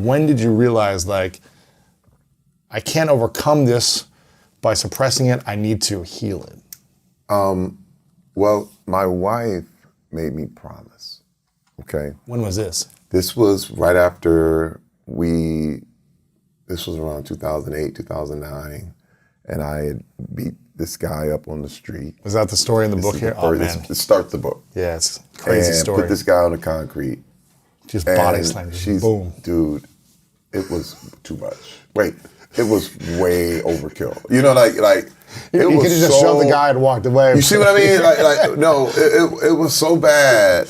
When did you realize, like, I can't overcome this by suppressing it, I need to heal it? Well, my wife made me promise, okay? When was this? This was right after this was around 2008, 2009, and I had beat this guy up on the street. Was that the story in the book here? Oh, man. It starts the book. Yeah, it's a crazy story. Put this guy on the concrete. Just body slam, boom. Dude, it was too much. Wait, it was way overkill. You know, like you could have just shoved the guy and walked away. You see what I mean? No, it was so bad.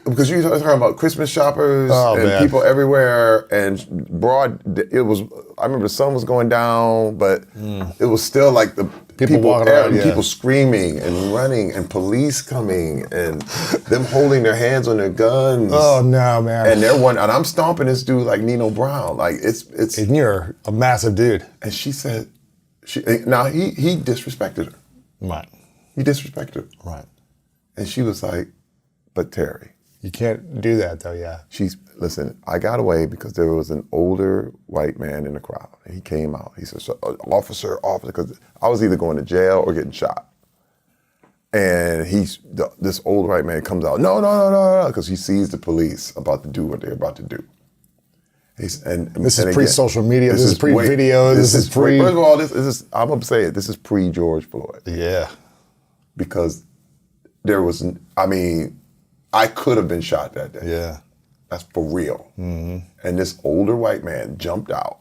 Because you're talking about Christmas shoppers and people everywhere, and it was, I remember the sun was going down, but it was still like the people walking around, people screaming and running, and police coming, and them holding their hands on their guns. Oh no, man. And and I'm stomping this dude like Nino Brown. Like it's and you're a massive dude. And she said, now he disrespected her. Right. He disrespected her. Right. And she was like, but Terry, you can't do that though, yeah. Listen, I got away because there was an older white man in the crowd. And he came out. He said, officer, because I was either going to jail or getting shot. And this old white man comes out, no, because he sees the police about to do what they're about to do. This is pre-social media, this is pre-video, this is pre... First of all, I'm going to say it, this is pre-George Floyd. Yeah. Because I could have been shot that day. Yeah. That's for real. Mm-hmm. And this older white man jumped out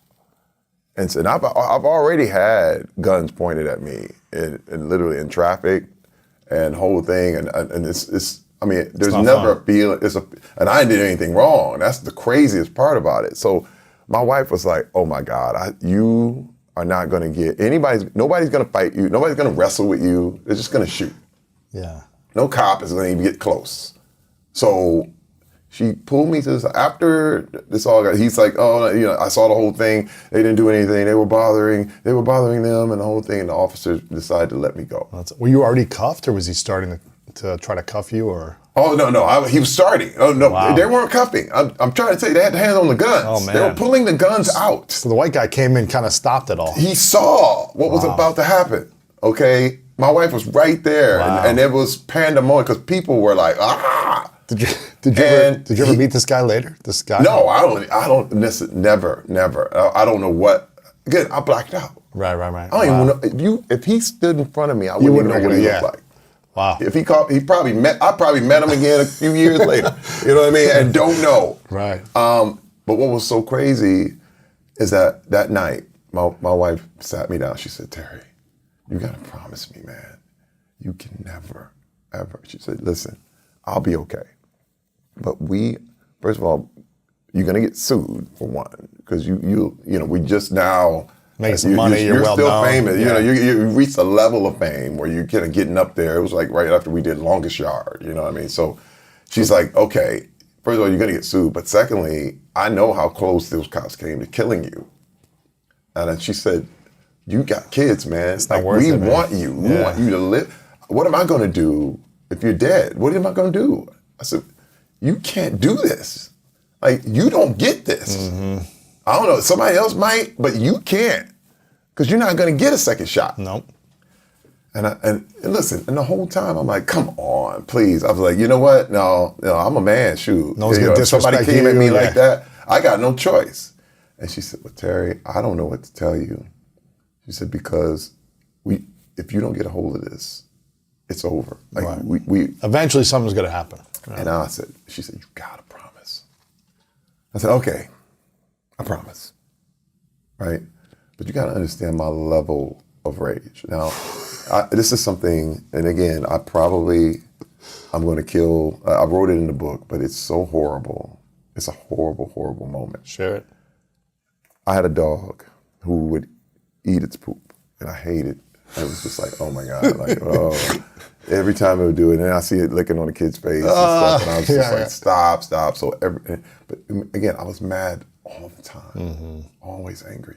and said, I've already had guns pointed at me and literally in traffic and whole thing. And there's never a feeling, and I didn't do anything wrong. That's the craziest part about it. So my wife was like, oh my God, you are not gonna nobody's gonna fight you. Nobody's gonna wrestle with you. They're just gonna shoot. Yeah. No cop is gonna even get close. So she pulled me to this, after this all got, he's like, oh, I saw the whole thing. They didn't do anything. They were bothering them and the whole thing. And the officer decided to let me go. Were you already cuffed or was he starting to try to cuff you or? Oh, no, he was starting. Oh, no, wow. They weren't cuffing. I'm trying to tell you, they had the hands on the guns. Oh, man. They were pulling the guns out. So the white guy came in, kind of stopped it all. He saw what was about to happen, okay? My wife was right there, and it was pandemonium because people were like, ah! Did you ever meet this guy later? This guy? No, I don't. Never. I don't know what. Again, I blacked out. Right. I don't even know if he stood in front of me. I wouldn't even know what he looked like. Wow. If I probably met him again a few years later. You know what I mean? And don't know. Right. But what was so crazy is that night, my wife sat me down. She said, Terry, you gotta promise me, man. You can never, ever. She said, listen, I'll be okay. But first of all, you're gonna get sued for one, because we just now making some money. You're well still known. famous. Yeah. You reached a level of fame where you're kind of getting up there. It was like right after we did Longest Yard. You know what I mean? So she's like, okay, first of all, you're gonna get sued, but secondly, I know how close those cops came to killing you. And then she said, you got kids, man. It's not worth it, man. We want you. We want you to live. What am I gonna do if you're dead? What am I gonna do? I said, you can't do this. Like, you don't get this. Mm-hmm. I don't know, somebody else might, but you can't. Because you're not gonna get a second shot. Nope. And listen, and the whole time I'm like, come on, please. I was like, you know what? No, I'm a man, shoot. No one's gonna disrespect somebody came at me you, like that, I got no choice. And she said, well, Terry, I don't know what to tell you. She said, because if you don't get a hold of this, it's over. Like, right. we eventually something's gonna happen. Right. And she said, you gotta promise. I said, okay, I promise, right? But you gotta understand my level of rage. Now, this is something, and again, I'm gonna kill, I wrote it in the book, but it's so horrible. It's a horrible, horrible moment. Share it. I had a dog who would eat its poop, and I hated. It was just like, oh my God, like, oh. Every time it would do it, and I see it licking on the kid's face and stuff, and I was just like, stop. So but again, I was mad all the time, always angry.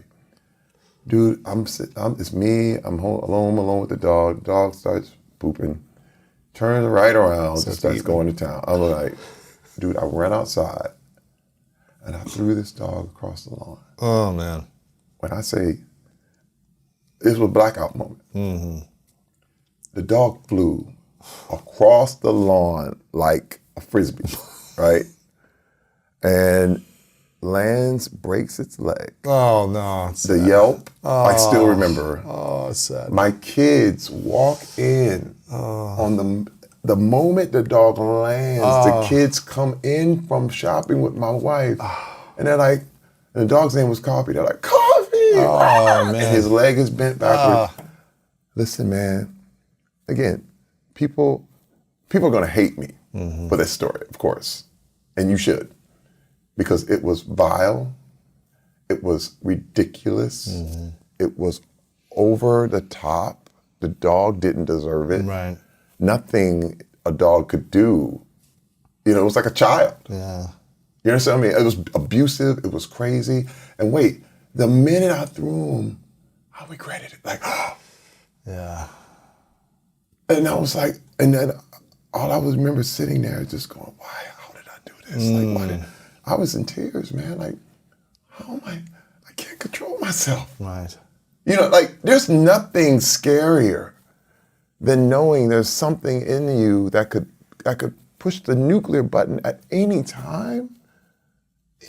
Dude, it's me, I'm alone with the dog. The dog starts pooping, turns right around, and starts going to town. I'm like, dude, I ran outside, and I threw this dog across the lawn. Oh, man. When I say this was a blackout moment, the dog flew across the lawn like a frisbee, right? And lands, breaks its leg. Oh, no. It's The yelp, I still remember. Oh, it's sad. My kids walk in on the moment the dog lands. The kids come in from shopping with my wife, and they're like, and the dog's name was Coffee. They're like, Coffee! Oh, man. And his leg is bent backward. Listen, man. Again, people are gonna hate me for this story, of course, and you should, because it was vile, it was ridiculous, it was over the top. The dog didn't deserve it. Right. Nothing a dog could do. You know, it was like a child. Yeah. You understand what I mean? It was abusive. It was crazy. And wait, the minute I threw him, I regretted it. Like, Yeah. and I was like, and then all I was remember sitting there just going, why? How did I do this? Like, why did I was in tears, man. Like, how am I can't control myself. Right. You know, like, there's nothing scarier than knowing there's something in you that could push the nuclear button at any time.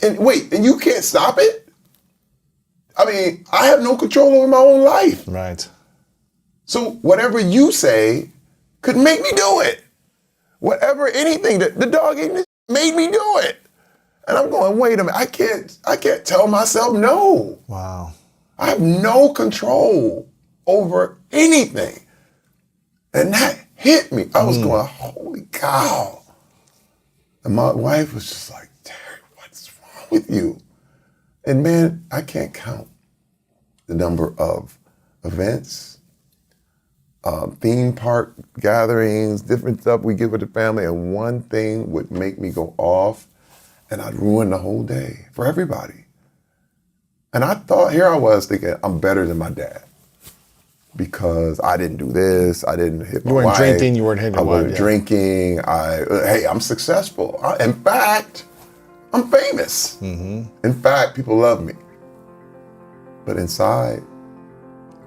And wait, and you can't stop it? I mean, I have no control over my own life. Right. So whatever you say could make me do it. Whatever, anything that the dog ate made me do it. And I'm going, wait a minute, I can't tell myself no. Wow. I have no control over anything. And that hit me. I was going, holy cow. And my wife was just like, Terry, what's wrong with you? And man, I can't count the number of events, theme park gatherings, different stuff we get with the family, and one thing would make me go off, and I'd ruin the whole day for everybody. And I thought, here I was thinking, I'm better than my dad because I didn't do this, I didn't hit my wife. You weren't drinking, you weren't hitting your I wife. wasn't drinking. Hey, I'm successful. In fact, I'm famous. In fact, people love me. But inside,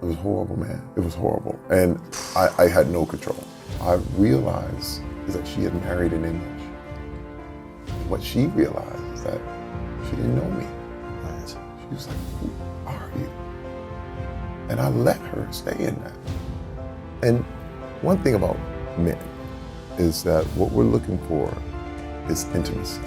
it was horrible, man. It was horrible. And I had no control. I realized is that she had married an image. And what she realized is that she didn't know me. Right. She was like, who are you? And I let her stay in that. And one thing about men is that what we're looking for is intimacy.